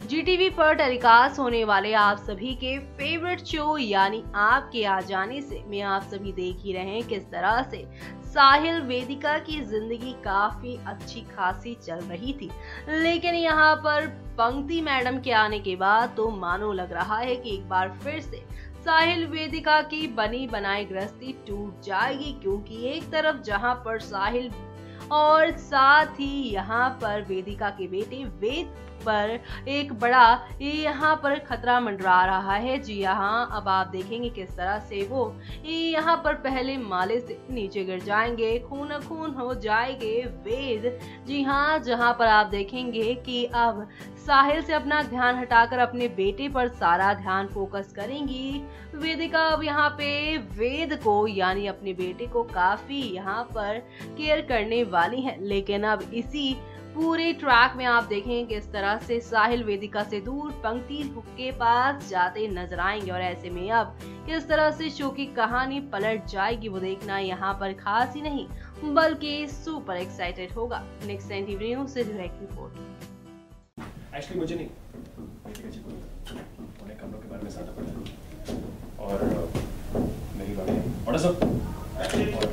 जीटीवी पर टेलीकास्ट होने वाले आप सभी के फेवरेट शो यानी आपके आ जाने से में आप सभी देख ही रहे हैं किस तरह से साहिल वेदिका की जिंदगी काफी अच्छी खासी चल रही थी, लेकिन यहाँ पर पंक्ति मैडम के आने के बाद तो मानो लग रहा है कि एक बार फिर से साहिल वेदिका की बनी बनाई गृहस्थी टूट जाएगी, क्योंकि एक तरफ जहां पर साहिल और साथ ही यहाँ पर वेदिका के बेटे वेद पर एक बड़ा यहाँ पर खतरा मंडरा रहा है। जी यहाँ अब आप देखेंगे किस तरह से वो यहाँ पर पहले माले से नीचे गिर जाएंगे, खून खून हो जाएंगे वेद। जी हाँ, जहाँ पर आप देखेंगे कि अब साहिल से अपना ध्यान हटाकर अपने बेटे पर सारा ध्यान फोकस करेंगी वेदिका। अब यहाँ पे वेद को यानी अपने बेटे को काफी यहाँ पर केयर करने वाली है, लेकिन अब इसी पूरे ट्रैक में आप देखेंगे किस तरह से साहिल वेदिका से दूर पंक्ति के पास जाते नजर आएंगे, और ऐसे में अब किस तरह से शो की कहानी पलट जाएगी वो देखना यहाँ पर खास ही नहीं बल्कि सुपर एक्साइटेड होगा। नेक्स्ट टीवी न्यूज़ से डायरेक्ट रिपोर्ट। एक्चुअली मुझे नहीं, वेदिका जी को उन्हें कमरों के बारे में ज़्यादा पता है और मेरी बातें बड़ा सब और मेरी बातें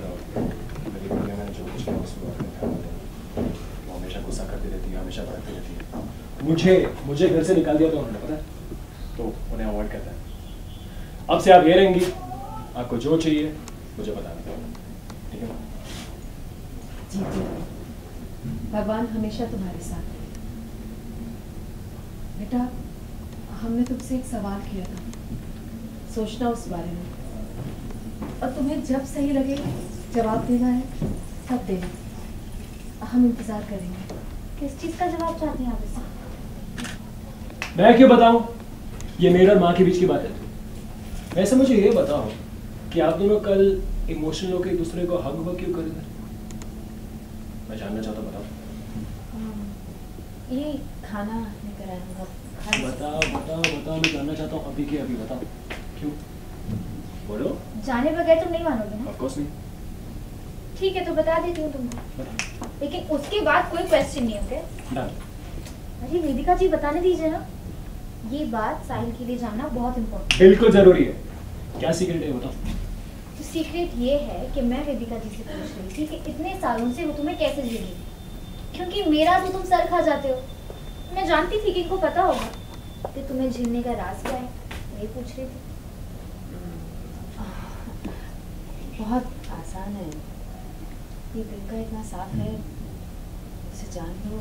मैंने जो कुछ किया उसके बारे में ध्यान दें, वो हमेशा गुस्सा करती रहती है, हमेशा भड़कती रहती है। मुझे घर से निकाल दिया तो उन्होंने पता है, तो उन्हें अवॉइड करता है। अब से आप ये रहेंगी, आपको जो चाहिए मुझे बता दें, ठीक है? जी जी, भगवान हमेशा तुम्हारे साथ है। बेटा, हमने तुमसे एक सवाल किया था, सोचना उस बारे में, और तुम्हें जब सही लगे जवाब देना है तब देना। हम इंतजार करेंगे। किस चीज का जवाब चाहते हैं आप इससे? मैं क्यों बताऊं? ये मेरे और माँ के बीच की बात है। वैसे मुझे ये बताओ कि आप दोनों कल इमोशनल होकर एक दूसरे को हग वग क्यों कर रहे थे? मैं जानना चाहता हूँ, बताओ। ये खाना लेकर आया हूँ। बताओ, मैं जानना चाहता हूँ अभी के अभी, बताओ क्यों? बोलो। जाने बगैर तुम नहीं मानोगे ना? ऑफ कोर्स नहीं। ठीक है, तो बता देती हूँ तुमको, लेकिन उसके बाद कोई क्वेश्चन नहीं है। अरे वेदिका जी, बताने दीजिए ना, ये बात साहिल के लिए जानना बहुत इम्पोर्टेंट। बिल्कुल जरूरी है। क्या सीक्रेट है बताओ? तो सीक्रेट ये है कि मैं वेदिका जी से पूछ रही थी कि इतने सालों से वो तुम्हें कैसे झेल रही, क्योंकि मेरा तो तुम सर खा जाते हो। मैं जानती थी कि इनको पता होगा कि तुम्हें झेलने का राज क्या है, मैं पूछ रही थी। बहुत आसान है, ये दिल का इतना साफ है, उसे जान लो,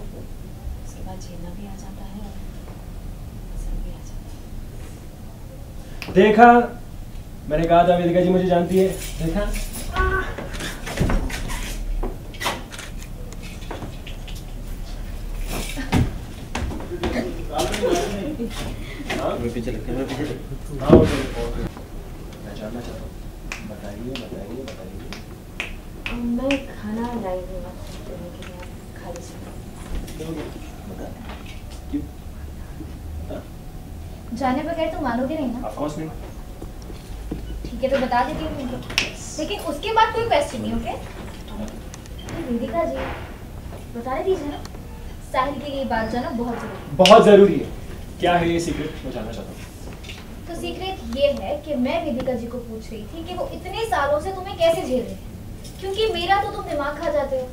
उसके बाद झेलना भी आ जाता है और पसंद भी आ जाता है। देखा, मैंने कहा था वेदिका जी मुझे जानती है। देखा? पीछे लगते हैं, पीछे। हाँ, मैं जानना चाहता हूँ, बताइए। मैं खाना लाई हूँ आपको देने के लिए, आप खा लीजिए। क्यों? जाने बगैर तुम मानोगे नहीं ना? ऑफ कोर्स नहीं। ठीक है, तो बता देती हूँ तुमको, लेकिन उसके बाद कोई क्वेश्चन नहीं। ओके वेदिका जी, बताने दीजिए ना, साहिल के लिए बात जाना बहुत जरूरी है। क्या है ये सीक्रेट, मैं जानना चाहता हूँ। तो सीक्रेट ये है कि मैं वेदिका जी को पूछ रही थी कि वो इतने सालों से तुम्हें कैसे झेल रहे हैं, क्योंकि मेरा तो तुम दिमाग खा जाते हो,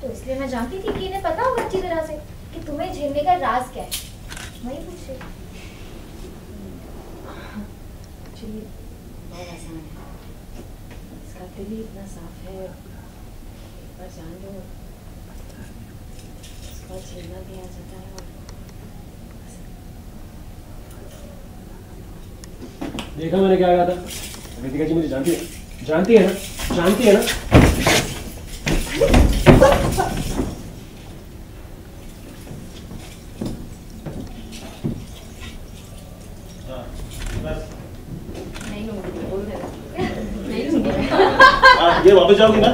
तो इसलिए मैं जानती थी कि इन्हें पता होगा अच्छी तरह से कि तुम्हें झेलने का राज क्या है, वही पूछ रही। एक्चुअली बहुत आसान है, इसका दिल ही इतना साफ है, एक बार जान लो उसके बाद झेलना भी आ जाता है। और देखा मैंने क्या कहा था? वेदिका जी मुझे जानती है ना? नहीं लूंगी, बोल दे। नहीं लूंगी। ये वापस जाओगी ना?